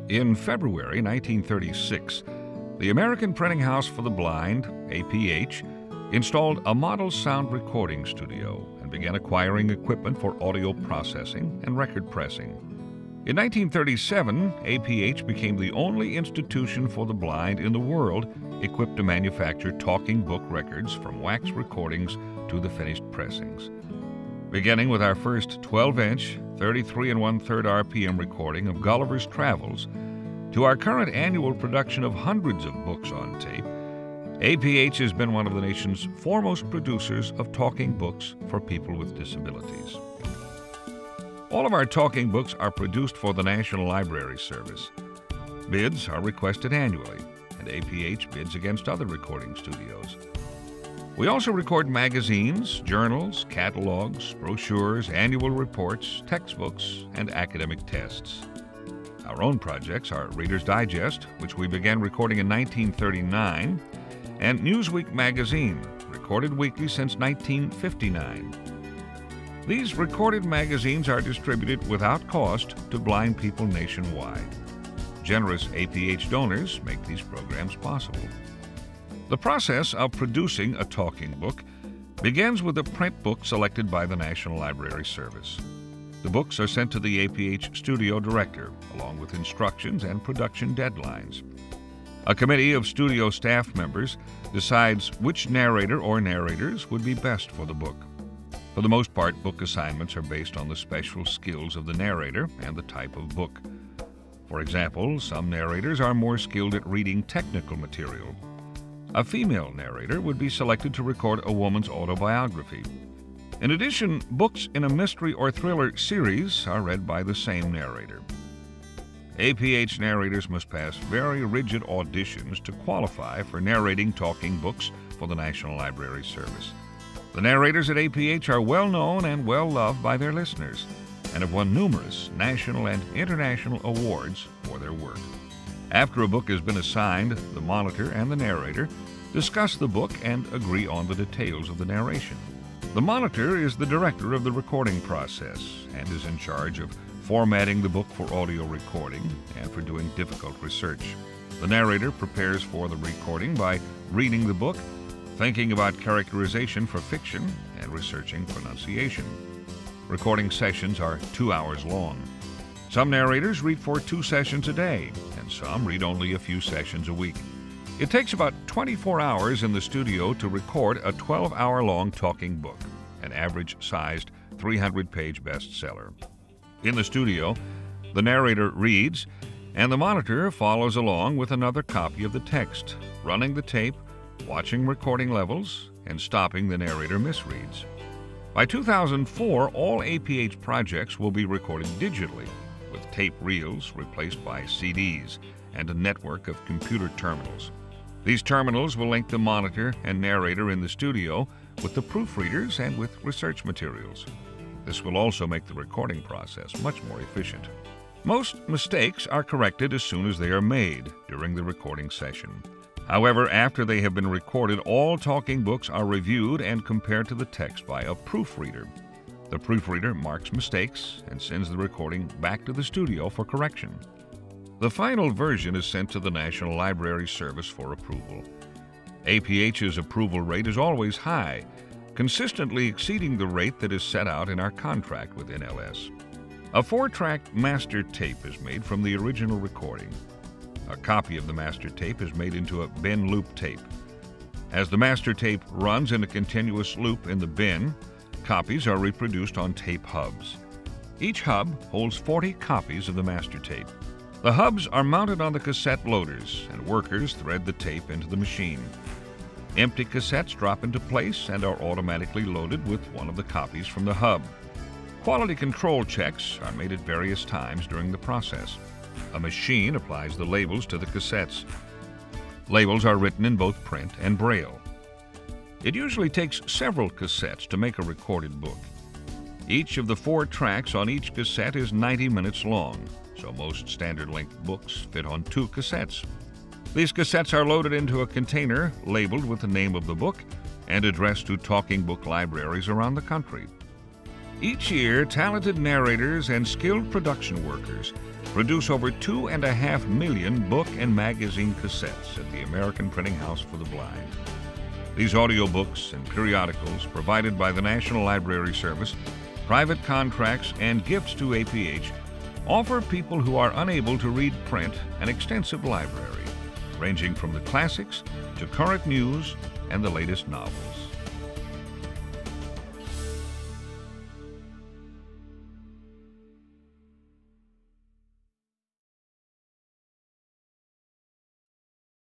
In February 1936, the American Printing House for the Blind, APH, installed a model sound recording studio and began acquiring equipment for audio processing and record pressing. In 1937, APH became the only institution for the blind in the world equipped to manufacture talking book records from wax recordings to the finished pressings. Beginning with our first 12-inch, 33 1/3 RPM recording of Gulliver's Travels, to our current annual production of hundreds of books on tape, APH has been one of the nation's foremost producers of talking books for people with disabilities. All of our talking books are produced for the National Library Service. Bids are requested annually, and APH bids against other recording studios. We also record magazines, journals, catalogs, brochures, annual reports, textbooks, and academic tests. Our own projects are Reader's Digest, which we began recording in 1939, and Newsweek magazine, recorded weekly since 1959. These recorded magazines are distributed without cost to blind people nationwide. Generous APH donors make these programs possible. The process of producing a talking book begins with a print book selected by the National Library Service. The books are sent to the APH studio director, along with instructions and production deadlines. A committee of studio staff members decides which narrator or narrators would be best for the book. For the most part, book assignments are based on the special skills of the narrator and the type of book. For example, some narrators are more skilled at reading technical material. A female narrator would be selected to record a woman's autobiography. In addition, books in a mystery or thriller series are read by the same narrator. APH narrators must pass very rigid auditions to qualify for narrating talking books for the National Library Service. The narrators at APH are well known and well loved by their listeners and have won numerous national and international awards for their work. After a book has been assigned, the monitor and the narrator discuss the book and agree on the details of the narration. The monitor is the director of the recording process and is in charge of formatting the book for audio recording and for doing difficult research. The narrator prepares for the recording by reading the book, thinking about characterization for fiction, and researching pronunciation. Recording sessions are 2 hours long. Some narrators read for 2 sessions a day, and some read only a few sessions a week. It takes about 24 hours in the studio to record a 12-hour-long talking book, an average-sized 300-page bestseller. In the studio, the narrator reads, and the monitor follows along with another copy of the text, running the tape, watching recording levels, and stopping the narrator misreads. By 2004, all APH projects will be recorded digitally, with tape reels replaced by CDs and a network of computer terminals. These terminals will link the monitor and narrator in the studio with the proofreaders and with research materials. This will also make the recording process much more efficient. Most mistakes are corrected as soon as they are made during the recording session. However, after they have been recorded, all talking books are reviewed and compared to the text by a proofreader. The proofreader marks mistakes and sends the recording back to the studio for correction. The final version is sent to the National Library Service for approval. APH's approval rate is always high, consistently exceeding the rate that is set out in our contract with NLS. A 4-track master tape is made from the original recording. A copy of the master tape is made into a bin loop tape. As the master tape runs in a continuous loop in the bin, copies are reproduced on tape hubs. Each hub holds 40 copies of the master tape. The hubs are mounted on the cassette loaders, and workers thread the tape into the machine. Empty cassettes drop into place and are automatically loaded with one of the copies from the hub. Quality control checks are made at various times during the process. A machine applies the labels to the cassettes. Labels are written in both print and braille. It usually takes several cassettes to make a recorded book. Each of the 4 tracks on each cassette is 90 minutes long, so most standard-length books fit on 2 cassettes. These cassettes are loaded into a container labeled with the name of the book and addressed to talking book libraries around the country. Each year, talented narrators and skilled production workers produce over 2.5 million book and magazine cassettes at the American Printing House for the Blind. These audiobooks and periodicals provided by the National Library Service, private contracts, and gifts to APH offer people who are unable to read print an extensive library, ranging from the classics to current news and the latest novels.